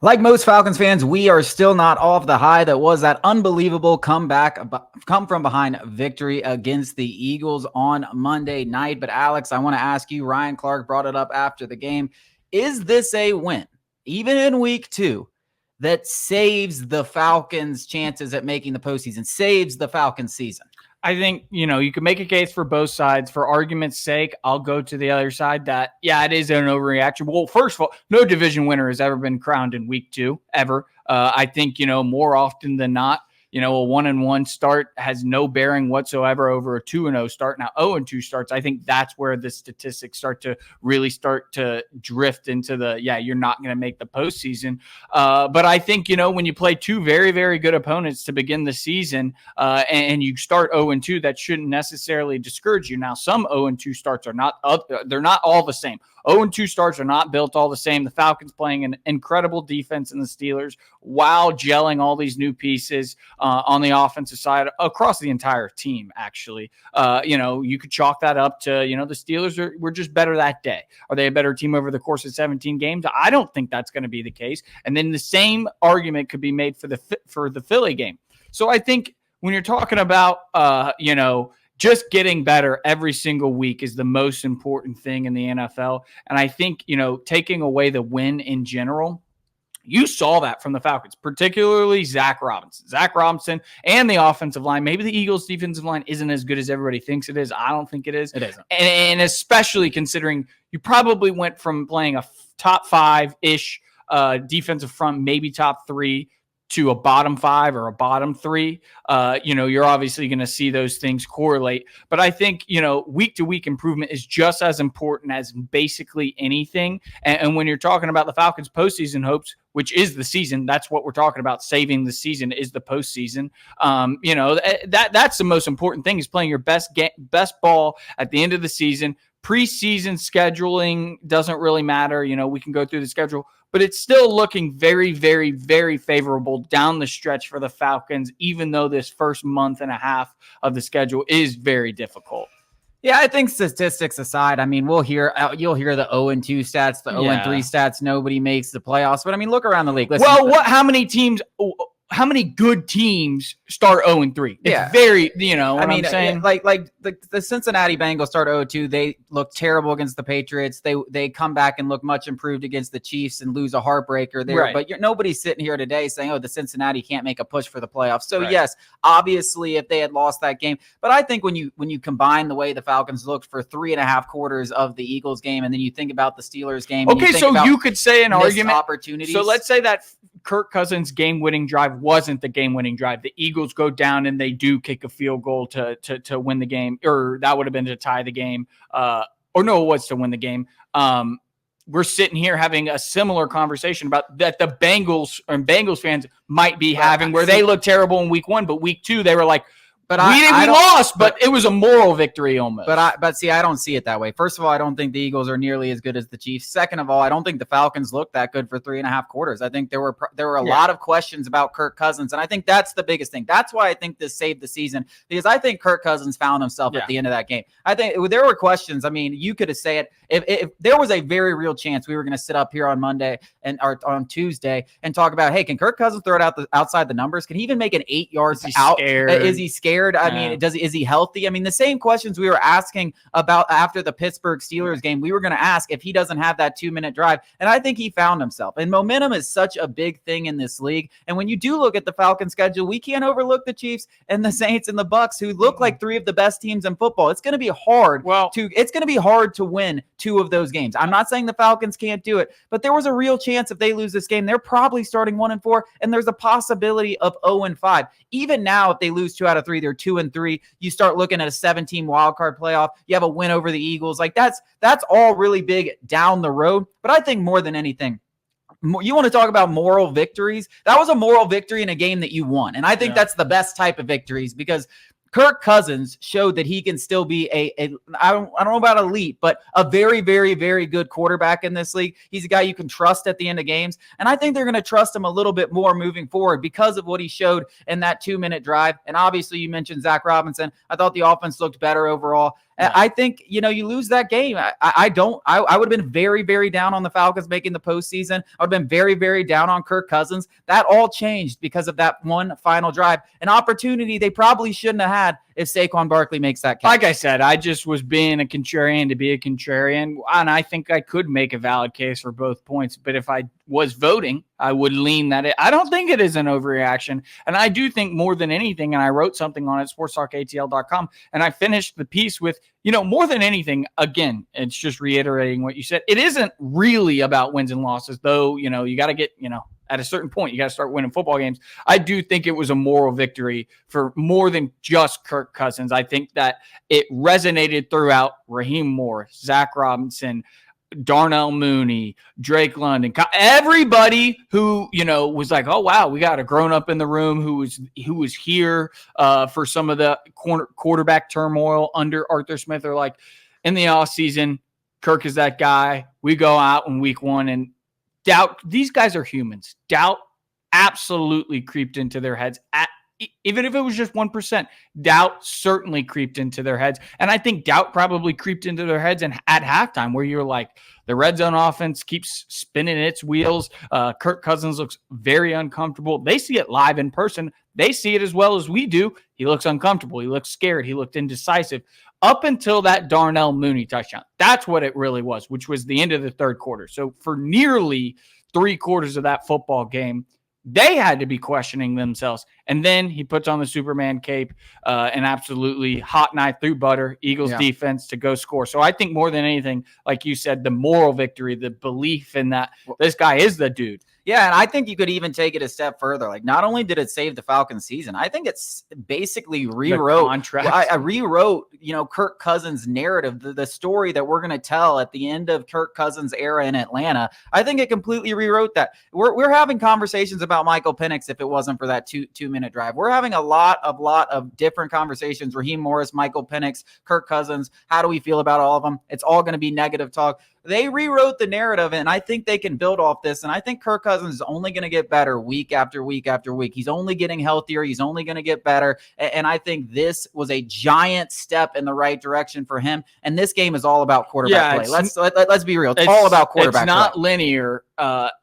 Like most Falcons fans, we are still not off the high that was that unbelievable come from behind victory against the Eagles on Monday night. But Alex, I want to ask you, Ryan Clark brought it up after the game. Is this a win, even in week 2, that saves the Falcons' chances at making the postseason, saves the Falcons season? I think, you can make a case for both sides. For argument's sake, I'll go to the other side that, it is an overreaction. Well, first of all, no division winner has ever been crowned in week 2, ever. I think, more often than not, a 1-1 start has no bearing whatsoever over a 2-0 start. Now, 0-2 starts, I think that's where the statistics start to drift into you're not going to make the postseason. But I think, when you play two very, very good opponents to begin the season and you start 0-2, that shouldn't necessarily discourage you. Now, some 0-2 starts are they're not all the same. 0-2 starts are not built all the same. The Falcons playing an incredible defense in the Steelers while gelling all these new pieces on the offensive side across the entire team, actually. You could chalk that up to, the Steelers were just better that day. Are they a better team over the course of 17 games? I don't think that's going to be the case. And then the same argument could be made for the Philly game. So I think when you're talking about, just getting better every single week is the most important thing in the NFL. And I think, taking away the win in general, you saw that from the Falcons, particularly Zach Robinson and the offensive line. Maybe the Eagles' defensive line isn't as good as everybody thinks it is. I don't think it is. It isn't. And especially considering you probably went from playing a top 5-ish defensive front, maybe top 3, to a bottom 5 or a bottom 3, you're obviously going to see those things correlate. But I think, week to week improvement is just as important as basically anything. And when you're talking about the Falcons' postseason hopes, which is the season, that's what we're talking about. Saving the season is the postseason. That's the most important thing, is playing your best ball at the end of the season. Preseason scheduling doesn't really matter. We can go through the schedule, but it's still looking very, very, very favorable down the stretch for the Falcons, even though this first month and a half of the schedule is very difficult. Yeah, I think statistics aside, you'll hear the 0-2 stats, the 0-3 stats. Nobody makes the playoffs, but look around the league. Listen, how many good teams start 0-3? It's very, I'm saying? Like the Cincinnati Bengals start 0-2. They look terrible against the Patriots. They come back and look much improved against the Chiefs and lose a heartbreaker there. Right. But nobody's sitting here today saying, the Cincinnati can't make a push for the playoffs. So yes, obviously if they had lost that game, but I think when you combine the way the Falcons looked for 3.5 quarters of the Eagles game, and then you think about the Steelers game. Okay, so you could say an argument. Opportunities. So let's say that Kirk Cousins' game-winning drive wasn't the game-winning drive. The Eagles go down and they do kick a field goal to win the game, or that would have been to tie the game. Or no, it was to win the game. We're sitting here having a similar conversation about that the Bengals fans might be having, where they look terrible in week 1, but week 2 they were like, we lost, but it was a moral victory almost. But see, I don't see it that way. First of all, I don't think the Eagles are nearly as good as the Chiefs. Second of all, I don't think the Falcons looked that good for 3.5 quarters. I think there were a lot of questions about Kirk Cousins, and I think that's the biggest thing. That's why I think this saved the season, because I think Kirk Cousins found himself at the end of that game. I think there were questions. You could have said if there was a very real chance we were going to sit up here on Monday or on Tuesday and talk about, hey, can Kirk Cousins throw it outside the numbers? Can he even make an 8 yards out? Scared? Is he scared? Is he healthy? The same questions we were asking about after the Pittsburgh Steelers game, we were going to ask if he doesn't have that 2-minute drive. And I think he found himself. And momentum is such a big thing in this league. And when you do look at the Falcons schedule, we can't overlook the Chiefs and the Saints and the Bucks, who look like 3 of the best teams in football. It's going to be hard to win 2 of those games. I'm not saying the Falcons can't do it, but there was a real chance if they lose this game, they're probably starting 1-4, and there's a possibility of 0-5. Even now, if they lose 2 out of 3, they're 2-3. You start looking at a 17 wildcard playoff. You have a win over the Eagles. That's all really big down the road. But I think more than anything, you want to talk about moral victories? That was a moral victory in a game that you won. And I think that's the best type of victories, because Kirk Cousins showed that he can still be I don't know about elite, but a very, very, very good quarterback in this league. He's a guy you can trust at the end of games. And I think they're going to trust him a little bit more moving forward because of what he showed in that 2-minute drive. And obviously you mentioned Zach Robinson. I thought the offense looked better overall. Yeah. I think, you lose that game. I would have been very, very down on the Falcons making the postseason. I would have been very, very down on Kirk Cousins. That all changed because of that one final drive, an opportunity they probably shouldn't have had if Saquon Barkley makes that catch. Like I said, I just was being a contrarian to be a contrarian, and I think I could make a valid case for both points. But if I was voting, I would lean that I don't think it is an overreaction. And I do think more than anything, and I wrote something on it, sportstalkatl.com, and I finished the piece with, more than anything, again, it's just reiterating what you said. It isn't really about wins and losses, though, you got to get, at a certain point, you got to start winning football games. I do think it was a moral victory for more than just Kirk Cousins. I think that it resonated throughout Raheem Morris, Zach Robinson, Darnell Mooney, Drake London, everybody who, was like, oh, wow, we got a grown up in the room who was here for some of the quarterback turmoil under Arthur Smith. Or like in the offseason, Kirk is that guy. We go out in week one and doubt, these guys are humans. Doubt absolutely creeped into their heads. Even if it was just 1%, doubt certainly creeped into their heads. And I think doubt probably creeped into their heads and at halftime, where you're like, the red zone offense keeps spinning its wheels. Kirk Cousins looks very uncomfortable. They see it live in person. They see it as well as we do. He looks uncomfortable. He looks scared. He looked indecisive up until that Darnell Mooney touchdown. That's what it really was, which was the end of the third quarter. So for nearly 3/4 of that football game, they had to be questioning themselves. And then he puts on the Superman cape and absolutely hot knife through butter, Eagles defense to go score. So I think more than anything, like you said, the moral victory, the belief in that this guy is the dude. Yeah, and I think you could even take it a step further. Like, not only did it save the Falcons season, I think it's basically rewrote. I rewrote, Kirk Cousins' narrative, the story that we're going to tell at the end of Kirk Cousins' era in Atlanta. I think it completely rewrote that. We're having conversations about Michael Penix if it wasn't for that two-minute drive. We're having a lot of different conversations. Raheem Morris, Michael Penix, Kirk Cousins. How do we feel about all of them? It's all going to be negative talk. They rewrote the narrative, and I think they can build off this. And I think Kirk Cousins is only going to get better week after week after week. He's only getting healthier. He's only going to get better. And I think this was a giant step in the right direction for him. And this game is all about quarterback play. Let's be real. It's all about quarterback play. It's not linear.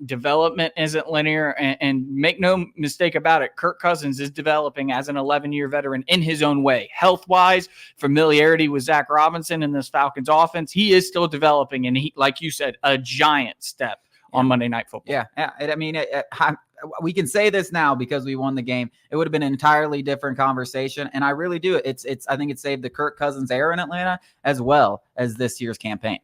Development isn't linear. And make no mistake about it, Kirk Cousins is developing as an 11-year veteran in his own way. Health-wise, familiarity with Zach Robinson in this Falcons offense, he is still developing. And he, like you said, a giant step on Monday Night Football. Yeah. I mean, we can say this now because we won the game. It would have been an entirely different conversation. And I really do. I think it saved the Kirk Cousins era in Atlanta as well as this year's campaign.